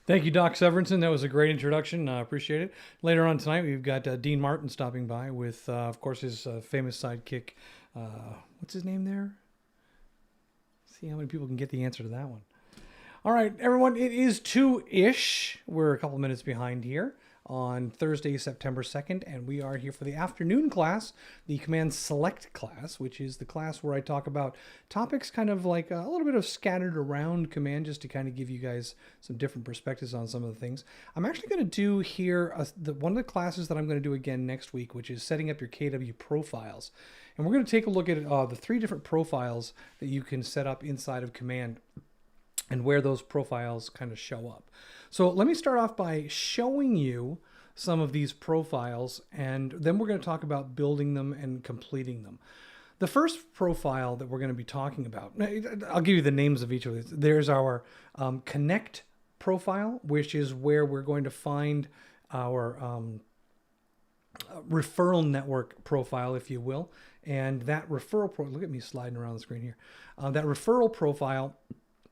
Thank you, Doc Severinson. That was a great introduction. Appreciate it. Later on tonight, we've got Dean Martin stopping by with, of course, his famous sidekick. What's his name there? See how many people can get the answer to that one. All right, everyone, it is 2-ish. We're a couple minutes behind here on Thursday, September 2nd, and we are here for the afternoon class, the Command Select class, which is the class where I talk about topics kind of like a little bit of scattered around Command, just to kind of give you guys some different perspectives on some of the things. I'm actually going to do here one of the classes that I'm going to do again next week, which is setting up your KW profiles. And we're going to take a look at the 3 different profiles that you can set up inside of Command and where those profiles kind of show up. So let me start off by showing you some of these profiles, and then we're going to talk about building them and completing them. The first profile that we're going to be talking about, I'll give you the names of each of these. There's our Connect profile, which is where we're going to find our referral network profile, if you will. And that referral look at me sliding around the screen here. That referral profile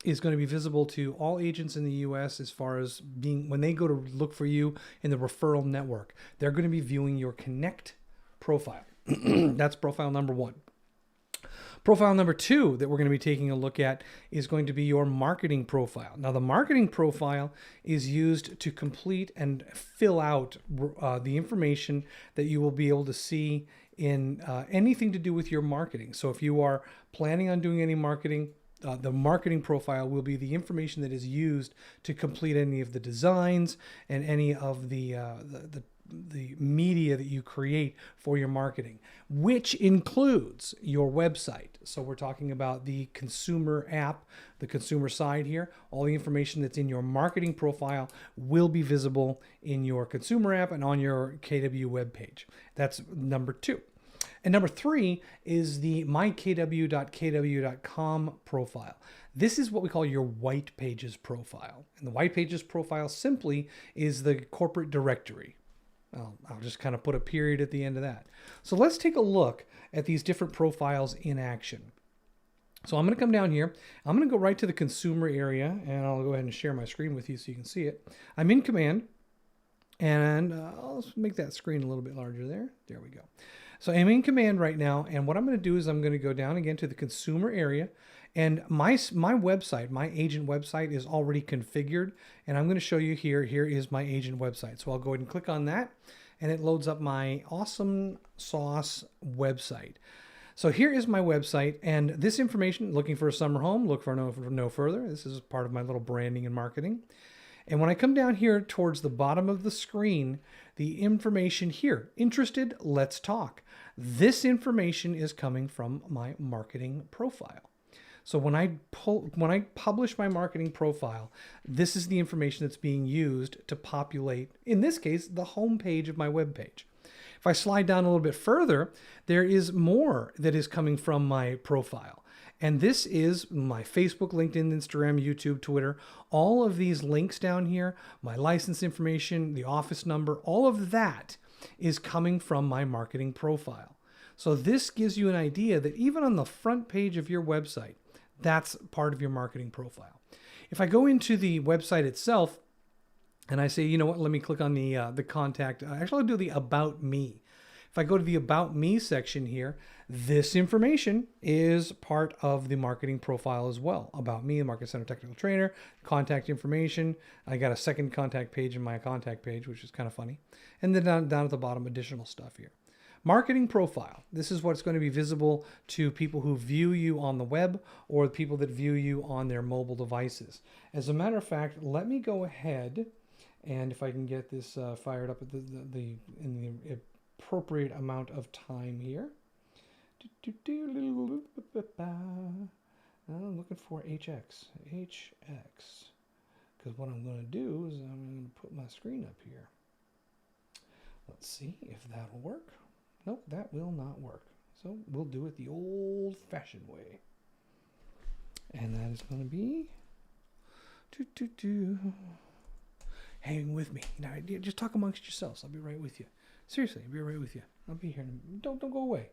is going to be visible to all agents in the U.S. as far as being, when they go to look for you in the referral network, they're going to be viewing your Connect profile. That's profile number 1. Profile number 2 that we're going to be taking a look at is going to be your marketing profile. Now, the marketing profile is used to complete and fill out the information that you will be able to see in anything to do with your marketing. So if you are planning on doing any marketing, the marketing profile will be the information that is used to complete any of the designs and any of the media that you create for your marketing, which includes your website. So we're talking about the consumer app, the consumer side here. All the information that's in your marketing profile will be visible in your consumer app and on your KW webpage. That's number 2. And number 3 is the mykw.kw.com profile. This is what we call your white pages profile. And the white pages profile simply is the corporate directory. I'll just kind of put a period at the end of that. So let's take a look at these different profiles in action. So I'm going to come down here. I'm going to go right to the consumer area, and I'll go ahead and share my screen with you so you can see it. I'm in Command, and I'll make that screen a little bit larger there. There we go. So I'm in Command right now, and what I'm going to do is I'm going to go down again to the consumer area, and my website, my agent website is already configured, and I'm going to show you here. Here is my agent website. So I'll go ahead and click on that, and it loads up my awesome sauce website. So here is my website, and this information, looking for a summer home, look for no further. This is part of my little branding and marketing. And when I come down here towards the bottom of the screen, the information here, interested, let's talk. This information is coming from my marketing profile. So when I publish my marketing profile, this is the information that's being used to populate, in this case, the home page of my web page. If I slide down a little bit further, there is more that is coming from my profile. And this is my Facebook, LinkedIn, Instagram, YouTube, Twitter. All of these links down here, my license information, the office number, all of that is coming from my marketing profile. So this gives you an idea that even on the front page of your website, that's part of your marketing profile. If I go into the website itself and I say, you know what, let me click on the contact. Actually, I'll do the About Me. If I go to the About Me section here, this information is part of the marketing profile as well. About Me, the Market Center Technical Trainer, contact information. I got a second contact page in my contact page, which is kind of funny. And then down at the bottom, additional stuff here. Marketing profile. This is what's going to be visible to people who view you on the web or people that view you on their mobile devices. As a matter of fact, let me go ahead and if I can get this fired up at in the appropriate amount of time here. I'm looking for HX. Because what I'm going to do is I'm going to put my screen up here. Let's see if that'll work. Nope, that will not work. So we'll do it the old-fashioned way. And that is going to be... Hang with me. Now, just talk amongst yourselves. I'll be right with you. Seriously, I'll be right with you. I'll be here. Don't go away.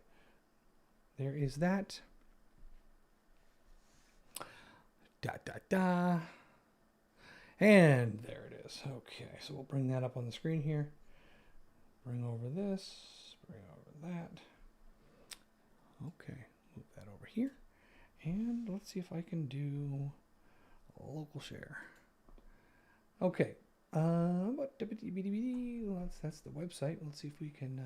There is that. And there it is. Okay, so we'll bring that up on the screen here. Bring over this, bring over that. Okay, move that over here. And let's see if I can do local share. Okay, that's the website. Let's see if we can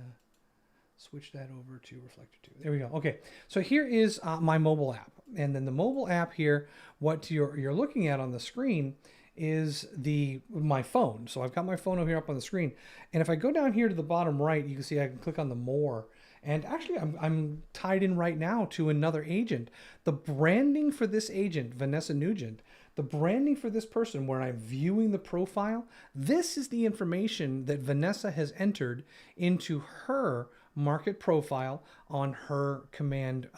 switch that over to Reflector 2. There we go. Okay, so here is my mobile app. And then the mobile app here, what you're looking at on the screen is my phone. So I've got my phone over here up on the screen. And if I go down here to the bottom right, you can see I can click on the more. And actually, I'm tied in right now to another agent. The branding for this agent, Vanessa Nugent, the branding for this person where I'm viewing the profile, this is the information that Vanessa has entered into her market profile on her command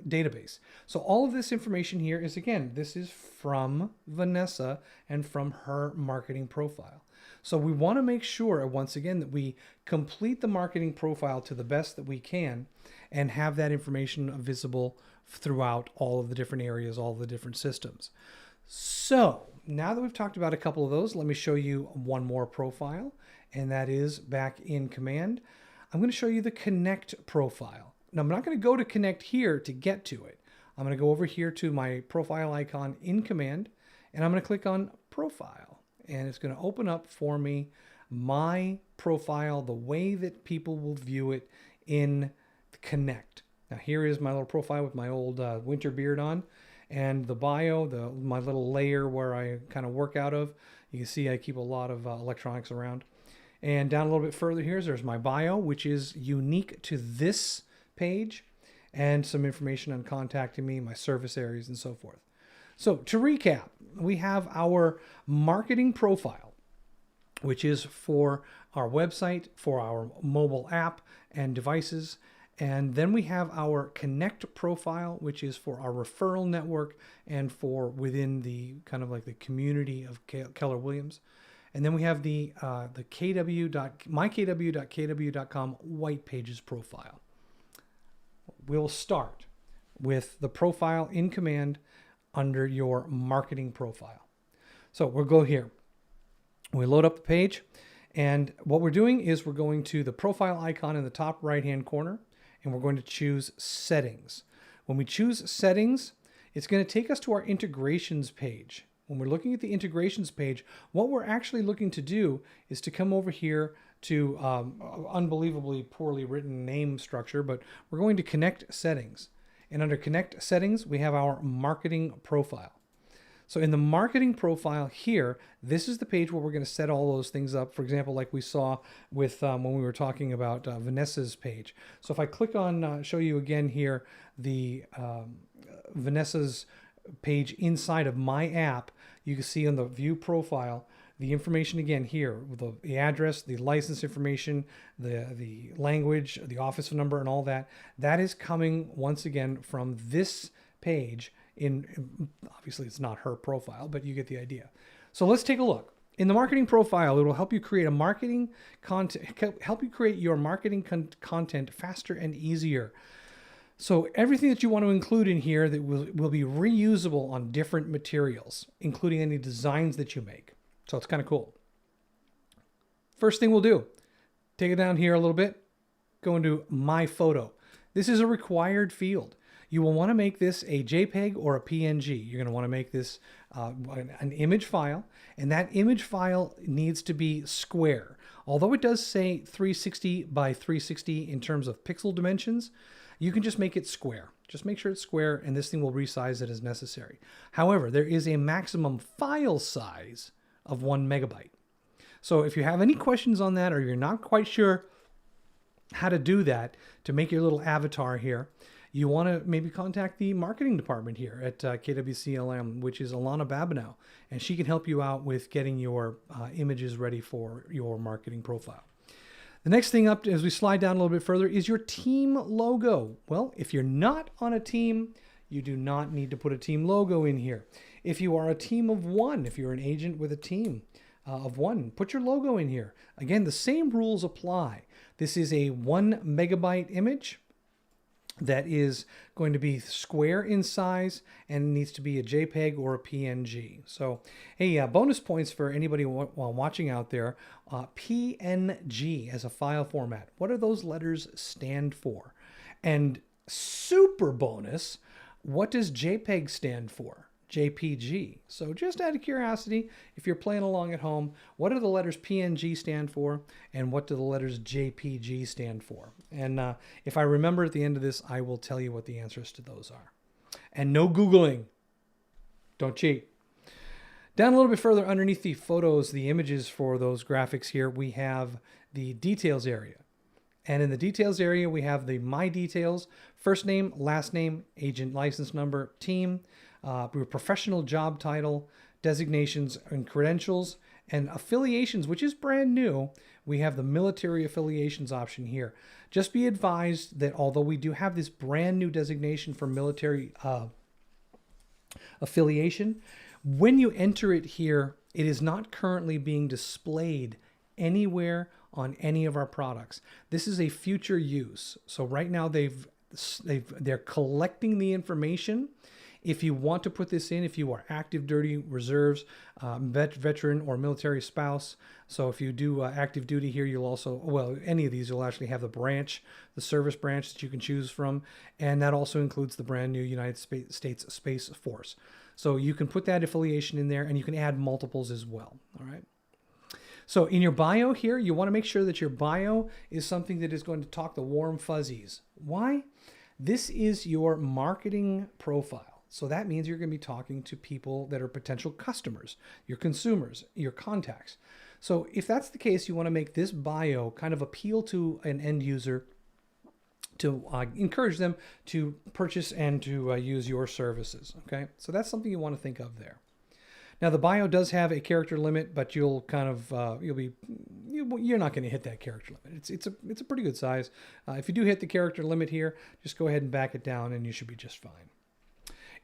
database. So all of this information here is, again, this is from Vanessa and from her marketing profile. So we want to make sure, once again, that we complete the marketing profile to the best that we can and have that information visible throughout all of the different areas, all of the different systems. So now that we've talked about a couple of those, let me show you one more profile, and that is back in Command. I'm going to show you the Connect profile. Now, I'm not going to go to Connect here to get to it. I'm going to go over here to my profile icon in Command, and I'm going to click on Profile. And it's going to open up for me my profile, the way that people will view it in Connect. Now, here is my little profile with my old winter beard on. And the bio, my little layer where I kind of work out of. You can see I keep a lot of electronics around. And down a little bit further here, there's my bio, which is unique to this page, and some information on contacting me, my service areas, and so forth. So to recap, we have our marketing profile, which is for our website, for our mobile app and devices. And then we have our Connect profile, which is for our referral network and for within the kind of like the community of Keller Williams. And then we have the mykw.kw.com white pages profile. We'll start with the profile in Command under your marketing profile. So we'll go here. We load up the page. And what we're doing is we're going to the profile icon in the top right-hand corner, and we're going to choose Settings. When we choose Settings, it's going to take us to our integrations page. When we're looking at the integrations page, what we're actually looking to do is to come over here to unbelievably poorly written name structure, but we're going to Connect Settings. And under Connect Settings, we have our marketing profile. So in the marketing profile here, this is the page where we're going to set all those things up. For example, like we saw with when we were talking about Vanessa's page. So if I click on, show you again here, the Vanessa's page inside of my app, you can see on the view profile, the information again here, the address, the license information, the language, the office number, and all that. That is coming once again from this page. Obviously it's not her profile, but you get the idea. So let's take a look. In the marketing profile, it will help you create a marketing content, help you create your marketing content faster and easier. So everything that you want to include in here that will be reusable on different materials, including any designs that you make. So it's kind of cool. First thing we'll do, take it down here a little bit, go into My Photo. This is a required field. You will want to make this a JPEG or a PNG. You're going to want to make this an image file, and that image file needs to be square. Although it does say 360 by 360 in terms of pixel dimensions, you can just make it square. Just make sure it's square, and this thing will resize it as necessary. However, there is a maximum file size of 1 megabyte. So if you have any questions on that, or you're not quite sure how to do that to make your little avatar here, you want to maybe contact the marketing department here at KWCLM, which is Alana Babineau, and she can help you out with getting your images ready for your marketing profile. The next thing up as we slide down a little bit further is your team logo. Well, if you're not on a team, you do not need to put a team logo in here. If you are a team of one, if you're an agent with a team of one, put your logo in here. Again, the same rules apply. This is a 1 megabyte image. that is going to be square in size and needs to be a JPEG or a PNG. So, hey, bonus points for anybody while watching out there. PNG as a file format. What do those letters stand for? And super bonus, what does JPEG stand for? JPG. So just out of curiosity, if you're playing along at home, what do the letters PNG stand for and what do the letters JPG stand for? And if I remember at the end of this, I will tell you what the answers to those are. And no Googling. Don't cheat. Down a little bit further underneath the photos, the images for those graphics here, we have the details area. And in the details area, we have the My Details, first name, last name, agent license number, team, professional job title, designations and credentials, and affiliations, which is brand new. We have the military affiliations option here. Just be advised that although we do have this brand new designation for military affiliation, when you enter it here, it is not currently being displayed anywhere on any of our products. This is a future use. So right now they're collecting the information. If you want to put this in, if you are active duty, reserves, veteran, or military spouse. So if you do active duty here, you'll also, well, any of these, you'll actually have the branch, the service branch that you can choose from. And that also includes the brand new United States Space Force. So you can put that affiliation in there and you can add multiples as well. All right. So in your bio here, you want to make sure that your bio is something that is going to talk the warm fuzzies. Why? This is your marketing profile. So that means you're going to be talking to people that are potential customers, your consumers, your contacts. So if that's the case, you want to make this bio kind of appeal to an end user to encourage them to purchase and to use your services. Okay, so that's something you want to think of there. Now the bio does have a character limit, but you'll kind of you're not going to hit that character limit. It's a pretty good size. If you do hit the character limit here, just go ahead and back it down, and you should be just fine.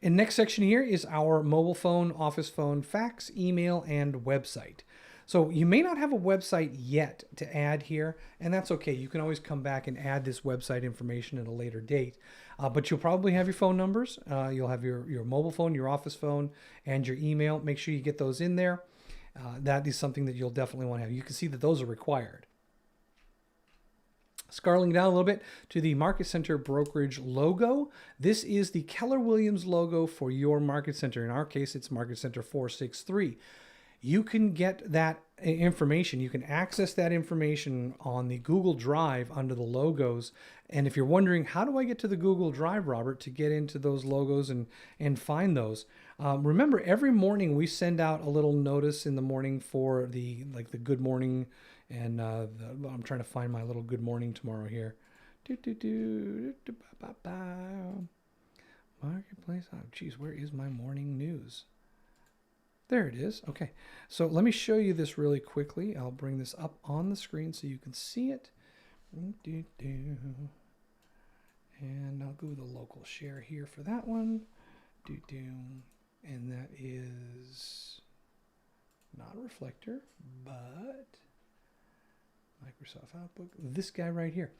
And next section here is our mobile phone, office phone, fax, email, and website. So you may not have a website yet to add here, and that's okay. You can always come back and add this website information at a later date. But you'll probably have your phone numbers. You'll have your mobile phone, your office phone, and your email. Make sure you get those in there. That is something that you'll definitely want to have. You can see that those are required. Scrolling down a little bit to the Market Center Brokerage logo. This is the Keller Williams logo for your Market Center. In our case, it's Market Center 463. You can get that information. You can access that information on the Google Drive under the logos. And if you're wondering, how do I get to the Google Drive, Robert, to get into those logos and find those? Remember, every morning we send out a little notice in the morning for the good morning. And I'm trying to find my little good morning tomorrow here. Marketplace. Oh, geez, where is my morning news? There it is. Okay, so let me show you this really quickly. I'll bring this up on the screen so you can see it. And I'll go with the local share here for that one. And that is not a reflector, but Microsoft Outlook, this guy right here.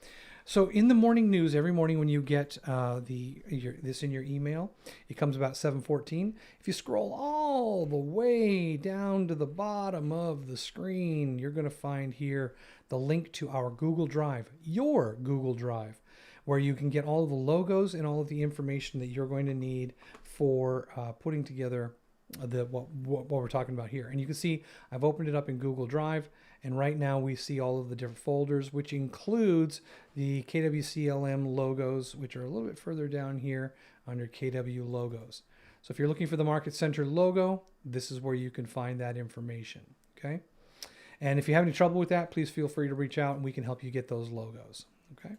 So in the morning news, every morning when you get this in your email, it comes about 7:14. If you scroll all the way down to the bottom of the screen, you're going to find here the link to our Google Drive, your Google Drive, where you can get all of the logos and all of the information that you're going to need for putting together what we're talking about here. And you can see I've opened it up in Google Drive, and right now we see all of the different folders, which includes the KWCLM logos, which are a little bit further down here under KW logos. So if you're looking for the Market Center logo, this is where you can find that information. Okay. And if you have any trouble with that, please feel free to reach out and we can help you get those logos. Okay.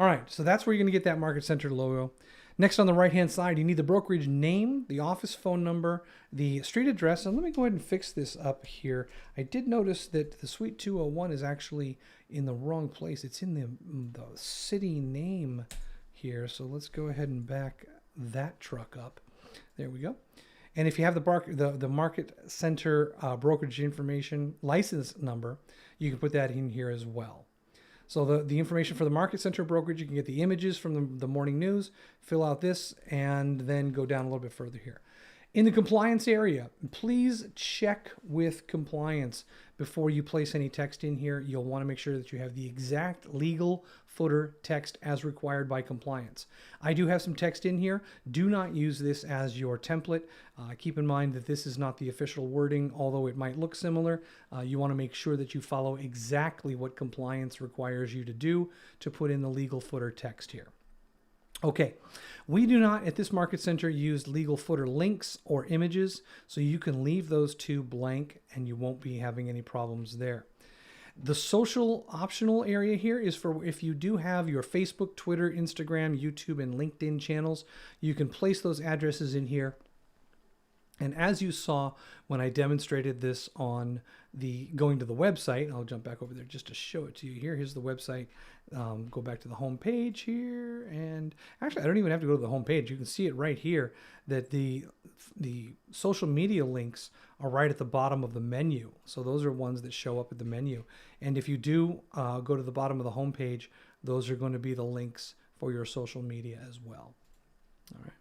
All right. So that's where you're going to get that Market Center logo. Next, on the right-hand side, you need the brokerage name, the office phone number, the street address. And let me go ahead and fix this up here. I did notice that the Suite 201 is actually in the wrong place. It's in the city name here. So let's go ahead and back that truck up. There we go. And if you have the Market Center brokerage information license number, you can put that in here as well. So the information for the market center brokerage, you can get the images from the morning news, fill out this, and then go down a little bit further here. In the compliance area, please check with compliance before you place any text in here. You'll want to make sure that you have the exact legal footer text as required by compliance. I do have some text in here. Do not use this as your template. Keep in mind that this is not the official wording, although it might look similar. You want to make sure that you follow exactly what compliance requires you to do to put in the legal footer text here. Okay, we do not at this market center use legal footer links or images, so you can leave those two blank and you won't be having any problems there. The social optional area here is for if you do have your Facebook, Twitter, Instagram, YouTube, and LinkedIn channels, you can place those addresses in here. And as you saw when I demonstrated this on the going to the website, I'll jump back over there just to show it to you here. Here's the website. Go back to the home page here. And actually, I don't even have to go to the home page. You can see it right here that the social media links are right at the bottom of the menu. So those are ones that show up at the menu. And if you do go to the bottom of the home page, those are going to be the links for your social media as well. All right.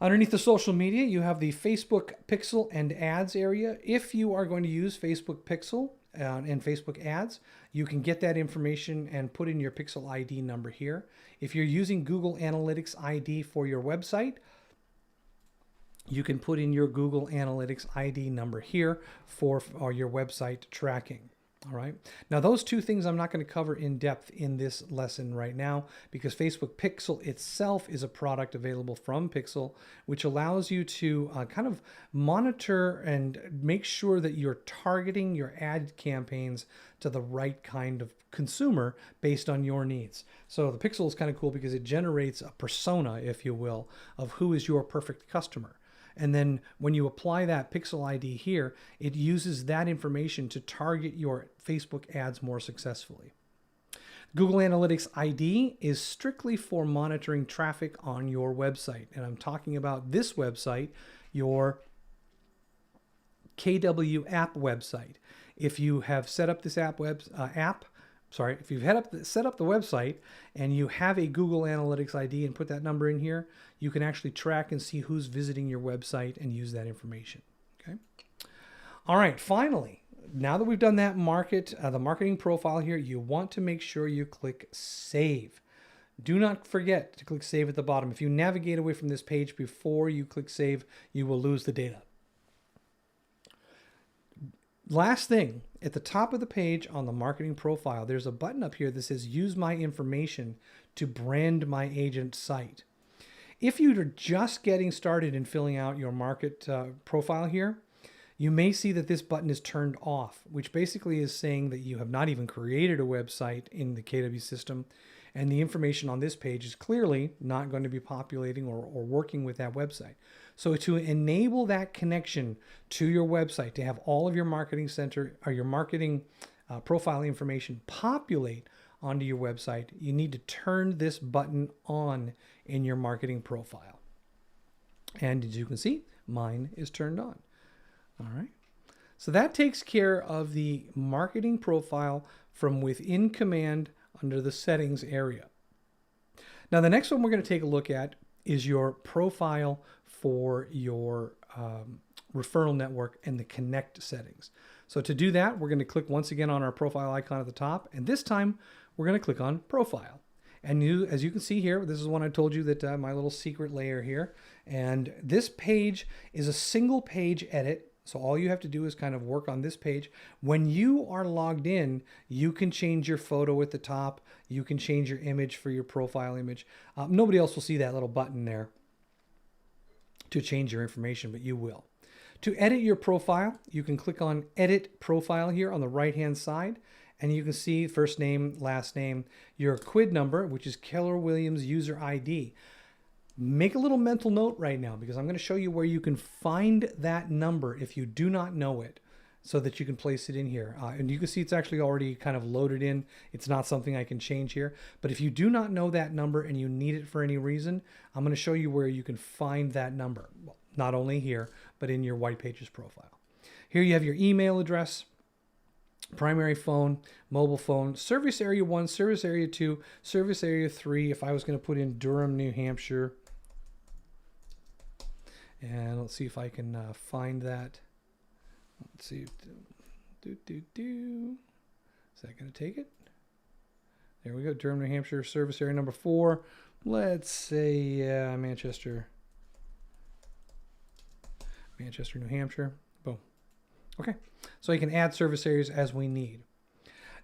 Underneath the social media, you have the Facebook Pixel and Ads area. If you are going to use Facebook Pixel and Facebook Ads, you can get that information and put in your Pixel ID number here. If you're using Google Analytics ID for your website, you can put in your Google Analytics ID number here for your website tracking. All right. Now, those two things I'm not going to cover in depth in this lesson right now because Facebook Pixel itself is a product available from Pixel, which allows you to kind of monitor and make sure that you're targeting your ad campaigns to the right kind of consumer based on your needs. So the Pixel is kind of cool because it generates a persona, if you will, of who is your perfect customer. And then when you apply that Pixel ID here, it uses that information to target your Facebook ads more successfully. Google Analytics ID is strictly for monitoring traffic on your website. And I'm talking about this website, your KW app website. If you have set up this if you've set up the website and you have a Google Analytics ID and put that number in here, you can actually track and see who's visiting your website and use that information. Okay. All right. Finally, now that we've done that the marketing profile here, you want to make sure you click Save. Do not forget to click Save at the bottom. If you navigate away from this page before you click Save, you will lose the data. Last thing, at the top of the page on the marketing profile, there's a button up here that says use my information to brand my agent site. If you're just getting started in filling out your market profile here, you may see that this button is turned off, which basically is saying that you have not even created a website in the KW system, and the information on this page is clearly not going to be populating or working with that website. So to enable that connection to your website, to have all of your marketing center or your marketing profile information populate onto your website, you need to turn this button on in your marketing profile. And as you can see, mine is turned on. All right. So that takes care of the marketing profile from within command under the settings area. Now, the next one we're going to take a look at is your profile for your referral network and the connect settings. So to do that, we're going to click once again on our profile icon at the top, and this time we're going to click on profile. And as you can see here, this is when I told you that my little secret layer here, and this page is a single page edit. So all you have to do is kind of work on this page. When you are logged in, you can change your photo at the top. You can change your image for your profile image. Nobody else will see that little button there to change your information, but you will. To edit your profile, you can click on Edit Profile here on the right-hand side, and you can see first name, last name, your quid number, which is Keller Williams user ID. Make a little mental note right now because I'm going to show you where you can find that number if you do not know it so that you can place it in here. And you can see it's actually already kind of loaded in. It's not something I can change here. But if you do not know that number and you need it for any reason, I'm going to show you where you can find that number. Well, not only here, but in your White Pages profile. Here you have your email address. primary phone, mobile phone, service area 1, service area 2, service area 3. If I was going to put in Durham, New Hampshire, and let's see if I can find that. Let's see. Is that going to take it? There we go. Durham, New Hampshire, service area number 4. Let's say Manchester, New Hampshire. Boom. Okay. So you can add service areas as we need.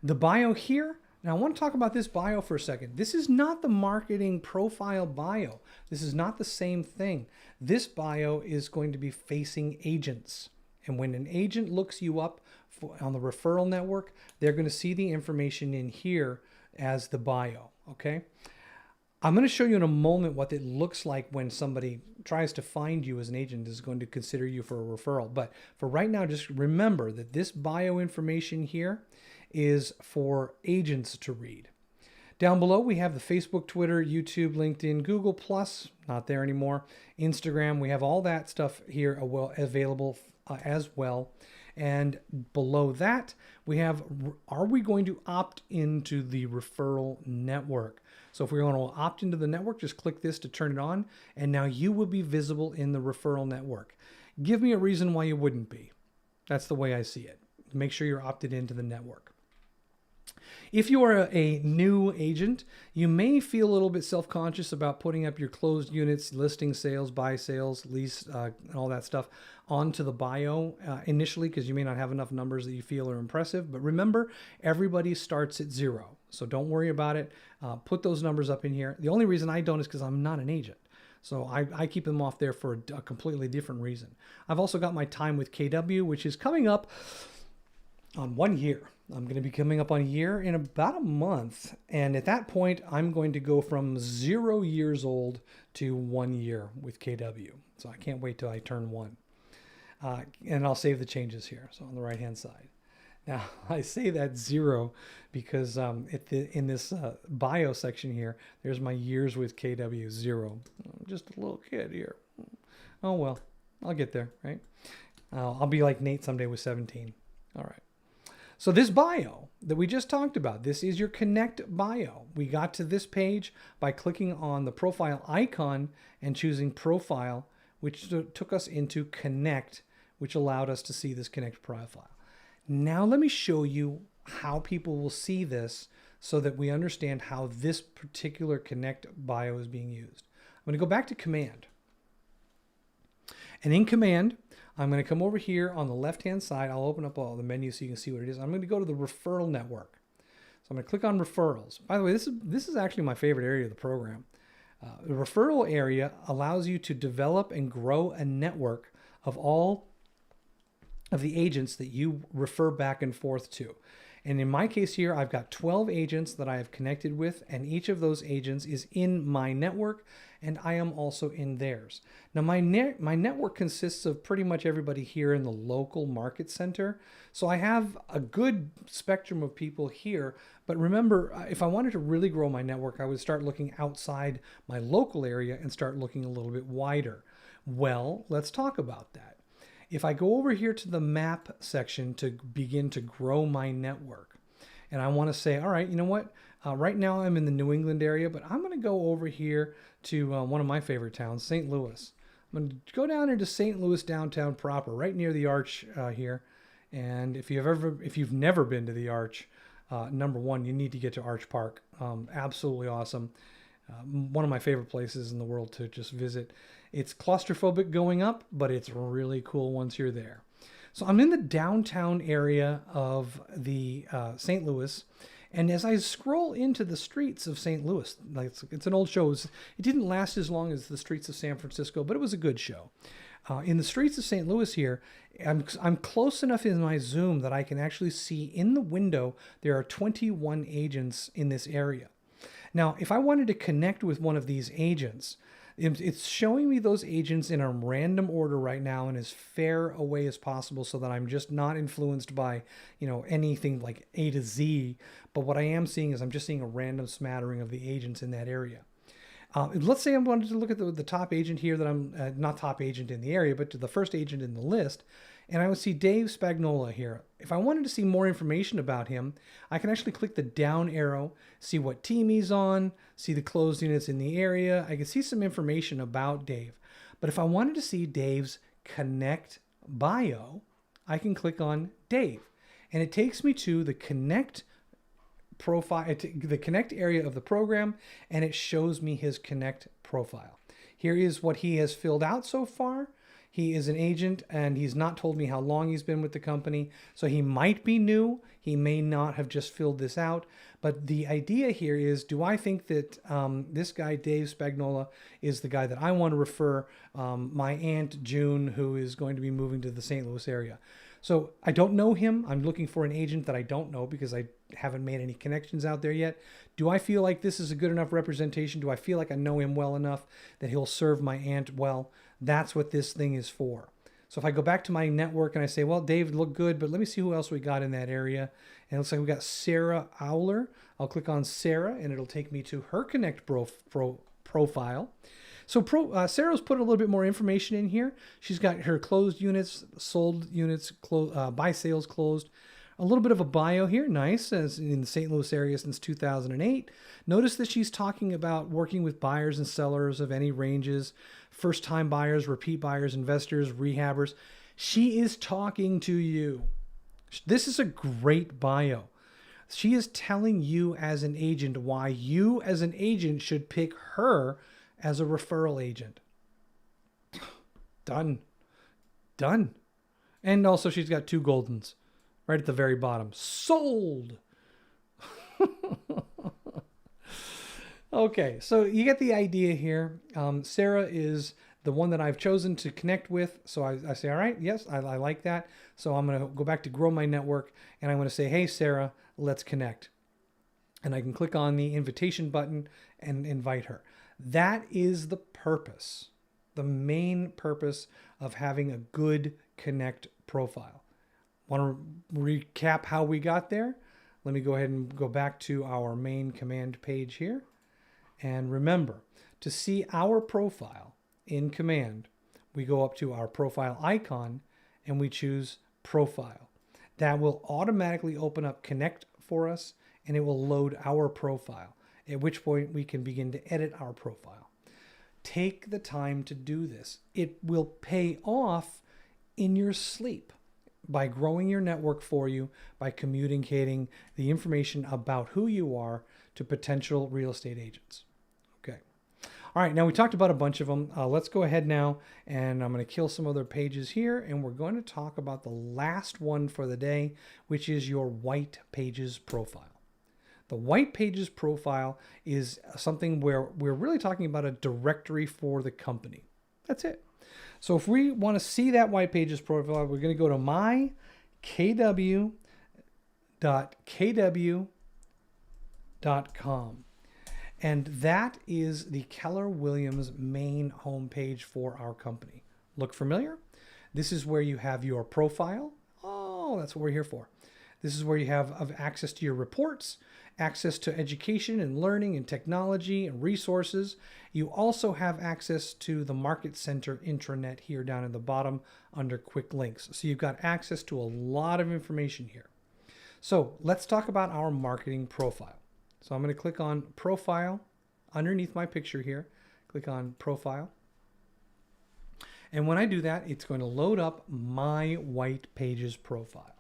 The bio here. Now I want to talk about this bio for a second. This is not the marketing profile bio. This is not the same thing. This bio is going to be facing agents. And when an agent looks you up on the referral network, they're going to see the information in here as the bio. Okay. I'm going to show you in a moment what it looks like when somebody tries to find you as an agent is going to consider you for a referral. But for right now, just remember that this bio information here is for agents to read. Down below, we have the Facebook, Twitter, YouTube, LinkedIn, Google+, not there anymore, Instagram. We have all that stuff here available as well. And below that, we have, are we going to opt into the referral network? So if we're going to opt into the network, just click this to turn it on. And now you will be visible in the referral network. Give me a reason why you wouldn't be. That's the way I see it. Make sure you're opted into the network. If you are a new agent, you may feel a little bit self-conscious about putting up your closed units, listing sales, buy sales, lease, and all that stuff onto the bio initially, because you may not have enough numbers that you feel are impressive. But remember, everybody starts at 0. So don't worry about it. Put those numbers up in here. The only reason I don't is because I'm not an agent. So I keep them off there for a completely different reason. I've also got my time with KW, which is coming up on 1 year. I'm going to be coming up on a year in about a month. And at that point, I'm going to go from 0 years old to 1 year with KW. So I can't wait till I turn 1. And I'll save the changes here. So on the right-hand side. Now, I say that 0 because in this bio section here, there's my years with KW, 0. I'm just a little kid here. Oh, well, I'll get there, right? I'll be like Nate someday with 17. All right. So this bio that we just talked about, this is your Connect bio. We got to this page by clicking on the profile icon and choosing Profile, which took us into Connect, which allowed us to see this Connect profile. Now let me show you how people will see this so that we understand how this particular Connect bio is being used. I'm going to go back to Command. And in Command, I'm going to come over here on the left-hand side. I'll open up all the menus so you can see what it is. I'm going to go to the Referral Network. So I'm going to click on Referrals. By the way, this is actually my favorite area of the program. The Referral Area allows you to develop and grow a network of all of the agents that you refer back and forth to. And in my case here, I've got 12 agents that I have connected with, and each of those agents is in my network, and I am also in theirs. Now, my network consists of pretty much everybody here in the local market center. So I have a good spectrum of people here. But remember, if I wanted to really grow my network, I would start looking outside my local area and start looking a little bit wider. Well, let's talk about that. If I go over here to the map section to begin to grow my network, and I want to say, all right, you know what? Right now I'm in the New England area, but I'm going to go over here to one of my favorite towns, St. Louis. I'm going to go down into St. Louis downtown proper, right near the Arch here. And if you've never been to the Arch, number one, you need to get to Arch Park. Absolutely awesome. One of my favorite places in the world to just visit. It's claustrophobic going up, but it's really cool once you're there. So I'm in the downtown area of the St. Louis, and as I scroll into the streets of St. Louis, like it's an old show. It didn't last as long as the streets of San Francisco, but it was a good show. In the streets of St. Louis here, I'm close enough in my zoom that I can actually see in the window there are 21 agents in this area. Now, if I wanted to connect with one of these agents, it's showing me those agents in a random order right now and as fair a way as possible so that I'm just not influenced by, anything like A to Z. But what I am seeing is I'm just seeing a random smattering of the agents in that area. Let's say I wanted to look at the top agent here that I'm not top agent in the area, but to the first agent in the list. and I would see Dave Spagnola here. If I wanted to see more information about him, I can actually click the down arrow, see what team he's on, see the closed units in the area. I can see some information about Dave. But if I wanted to see Dave's Connect bio, I can click on Dave, and it takes me to the Connect profile, the Connect area of the program, and it shows me his Connect profile. Here is what he has filled out so far. He is an agent, and he's not told me how long he's been with the company, so he might be new. He may not have just filled this out, but the idea here is, do I think that this guy, Dave Spagnola, is the guy that I want to refer my Aunt June, who is going to be moving to the St. Louis area? So I don't know him. I'm looking for an agent that I don't know because I haven't made any connections out there yet. Do I feel like this is a good enough representation? Do I feel like I know him well enough that he'll serve my aunt well? That's what this thing is for. So if I go back to my network and I say, well, Dave looked good, but let me see who else we got in that area. And it looks like we got Sarah Owler. I'll click on Sarah and it'll take me to her Connect profile. So Sarah's put a little bit more information in here. She's got her closed units, sold units, buy sales closed. A little bit of a bio here, nice, as in the St. Louis area since 2008. Notice that she's talking about working with buyers and sellers of any ranges, first-time buyers, repeat buyers, investors, rehabbers. She is talking to you. This is a great bio. She is telling you as an agent why you as an agent should pick her as a referral agent. Done. Done. And also she's got 2 Goldens right at the very bottom. Sold. Okay, so you get the idea here. Sarah is the one that I've chosen to connect with. So I say, all right, yes, I like that. So I'm going to go back to grow my network and I'm going to say, hey, Sarah, let's connect. And I can click on the invitation button and invite her. That is the purpose, the main purpose of having a good Connect profile. Want to recap how we got there? Let me go ahead and go back to our main command page here. And remember, to see our profile in command, we go up to our profile icon and we choose Profile. That will automatically open up Connect for us and it will load our profile, at which point we can begin to edit our profile. Take the time to do this. It will pay off in your sleep by growing your network for you, by communicating the information about who you are to potential real estate agents. Okay. All right, now we talked about a bunch of them. Let's go ahead now, and I'm going to kill some other pages here, and we're going to talk about the last one for the day, which is your White Pages profile. The White Pages profile is something where we're really talking about a directory for the company. That's it. So if we want to see that White Pages profile, we're going to go to mykw.kw.com. And that is the Keller Williams main homepage for our company. Look familiar? This is where you have your profile. Oh, that's what we're here for. This is where you have access to your reports, access to education and learning and technology and resources. You also have access to the Market Center intranet here down at the bottom under quick links. So you've got access to a lot of information here. So let's talk about our marketing profile. So I'm going to click on Profile underneath my picture here. Click on Profile. And when I do that, it's going to load up my White Pages profile.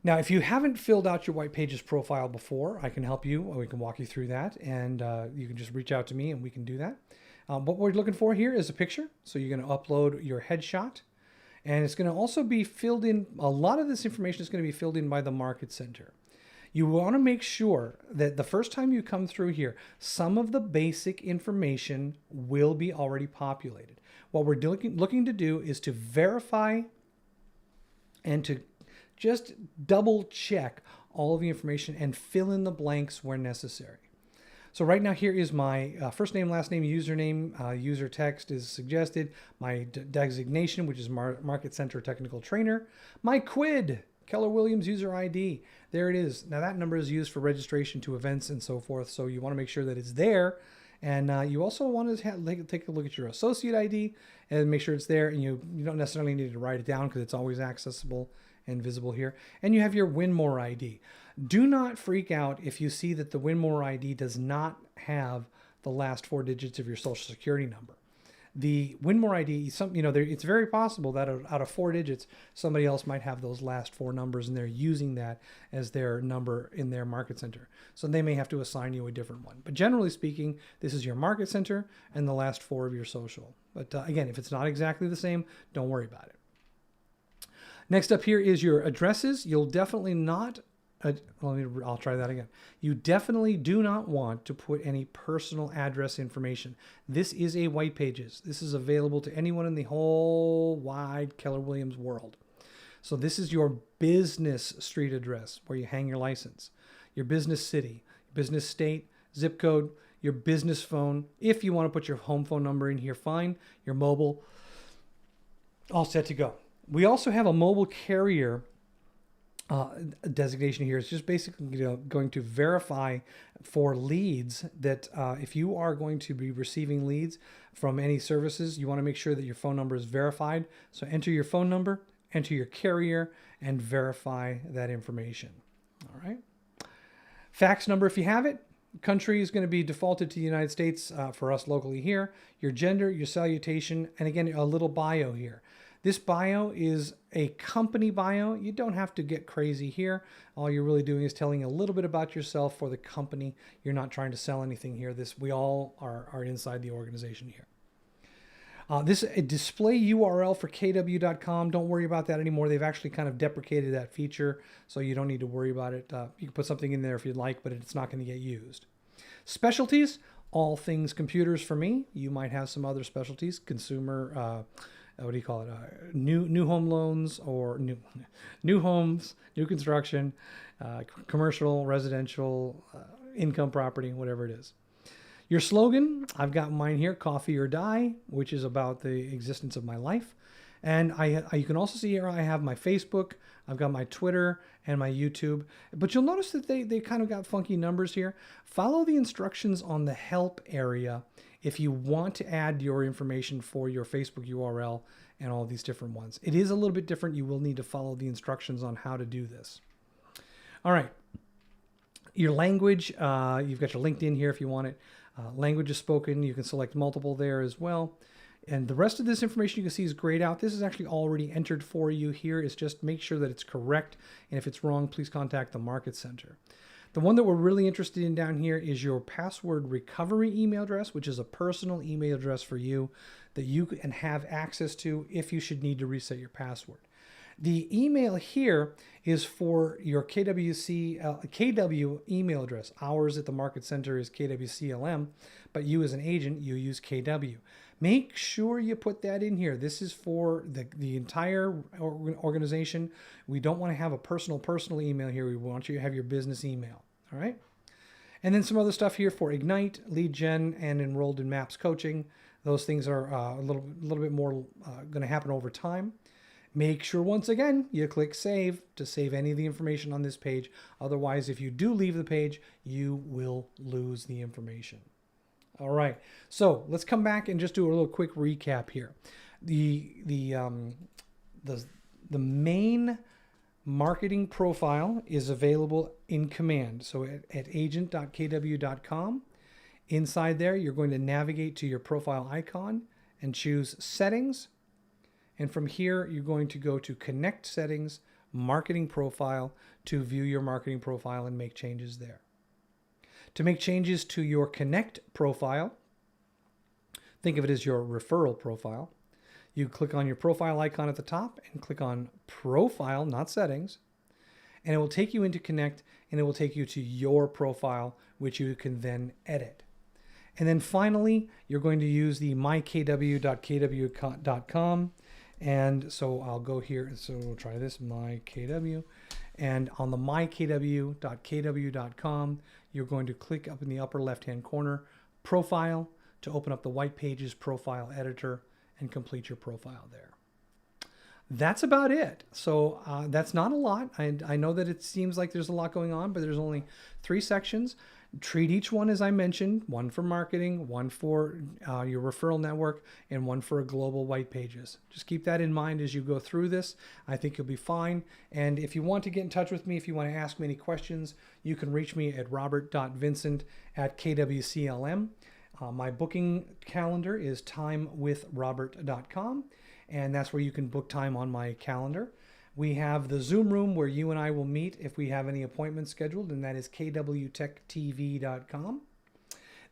Now, if you haven't filled out your White Pages profile before, I can help you, or we can walk you through that, and you can just reach out to me and we can do that. What we're looking for here is a picture. So you're going to upload your headshot, and it's going to also be filled in. A lot of this information is going to be filled in by the Market Center. You want to make sure that the first time you come through here, some of the basic information will be already populated. What we're looking to do is to verify and to just double check all of the information and fill in the blanks where necessary. So right now here is my first name, last name, username, user text is suggested, my designation, which is Market Center Technical Trainer, my QUID, Keller Williams user ID. There it is. Now that number is used for registration to events and so forth. So you want to make sure that it's there And you also want to take a look at your associate ID and make sure it's there. And you don't necessarily need to write it down because it's always accessible and visible here. And you have your WinMore ID. Do not freak out if you see that the WinMore ID does not have the last 4 digits of your social security number. The WinMore ID, it's very possible that out of 4 digits, somebody else might have those last 4 numbers and they're using that as their number in their market center. So they may have to assign you a different one. But generally speaking, this is your market center and the last 4 of your social. But again, if it's not exactly the same, don't worry about it. Next up here is your addresses. You'll definitely not I'll try that again. You definitely do not want to put any personal address information. This is a white pages. This is available to anyone in the whole wide Keller Williams world. So this is your business street address where you hang your license, your business city, business state, zip code, your business phone. If you want to put your home phone number in here, fine. Your mobile, all set to go. We also have a mobile carrier designation here. It's just basically going to verify for leads that if you are going to be receiving leads from any services, you want to make sure that your phone number is verified. So enter your phone number, enter your carrier, and verify that information. All right. Fax number if you have it. Country is going to be defaulted to the United States for us locally here. Your gender, your salutation, and again, a little bio here. This bio is a company bio. You don't have to get crazy here. All you're really doing is telling a little bit about yourself for the company. You're not trying to sell anything here. We all are inside the organization here. This a display URL for kw.com. Don't worry about that anymore. They've actually kind of deprecated that feature, so you don't need to worry about it. You can put something in there if you'd like, but it's not going to get used. Specialties, all things computers for me. You might have some other specialties, consumer, what do you call it? New home loans or new homes, new construction, commercial, residential, income property, whatever it is. Your slogan, I've got mine here, coffee or die, which is about the existence of my life. And you can also see here I have my Facebook, I've got my Twitter and my YouTube. But you'll notice that they kind of got funky numbers here. Follow the instructions on the help area if you want to add your information for your Facebook URL and all these different ones. It is a little bit different. You will need to follow the instructions on how to do this. All right. Your language, you've got your LinkedIn here if you want it. Language is spoken. You can select multiple there as well. And the rest of this information you can see is grayed out. This is actually already entered for you here. It's just make sure that it's correct. And if it's wrong, please contact the Market Center. The one that we're really interested in down here is your password recovery email address, which is a personal email address for you that you can have access to if you should need to reset your password. The email here is for your KW email address. Ours at the Market Center is KWCLM, but you as an agent, you use KW. Make sure you put that in here. This is for the entire organization. We don't want to have a personal email here. We want you to have your business email. All right. And then some other stuff here for Ignite, lead gen, and enrolled in MAPS coaching. Those things are a little bit more going to happen over time. Make sure, once again, you click save to save any of the information on this page. Otherwise, if you do leave the page, you will lose the information. All right, so let's come back and just do a little quick recap here. The main marketing profile is available in command. So at agent.kw.com, inside there, you're going to navigate to your profile icon and choose settings. And from here, you're going to go to connect settings, marketing profile to view your marketing profile and make changes there. To make changes to your connect profile, think of it as your referral profile. You click on your profile icon at the top and click on profile, not settings, and it will take you into connect and it will take you to your profile, which you can then edit. And then finally, you're going to use the mykw.kw.com. And so I'll go here. So we'll try this, mykw. And on the mykw.kw.com, you're going to click up in the upper left-hand corner, profile, to open up the white pages profile editor and complete your profile there. That's about it. So that's not a lot. I know that it seems like there's a lot going on, but there's only 3 sections. Treat each one as I mentioned, one for marketing, one for your referral network, and one for a global white pages. Just keep that in mind as you go through this. I think you'll be fine. And if you want to get in touch with me, if you want to ask me any questions, you can reach me at robert.vincent@kwclm. My booking calendar is timewithrobert.com, and that's where you can book time on my calendar. We have the Zoom room where you and I will meet if we have any appointments scheduled, and that is kwtechtv.com.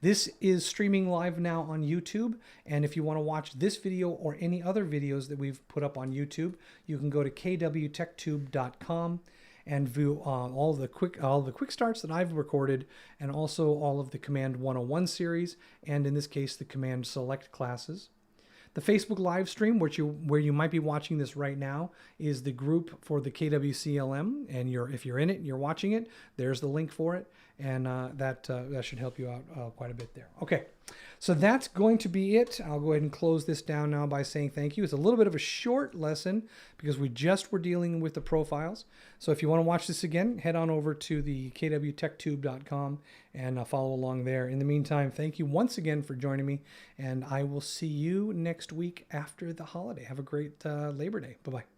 This is streaming live now on YouTube, and if you want to watch this video or any other videos that we've put up on YouTube, you can go to kwtechtube.com and view all the quick starts that I've recorded, and also all of the Command 101 series, and in this case the Command Select classes. The Facebook live stream, where you might be watching this right now, is the group for the KWCLM, and if you're in it and you're watching it, there's the link for it, and that should help you out quite a bit there. Okay, so that's going to be it. I'll go ahead and close this down now by saying thank you. It's a little bit of a short lesson because we just were dealing with the profiles. So if you want to watch this again, head on over to the kwtechtube.com and follow along there. In the meantime, thank you once again for joining me, and I will see you next week after the holiday. Have a great Labor Day. Bye-bye.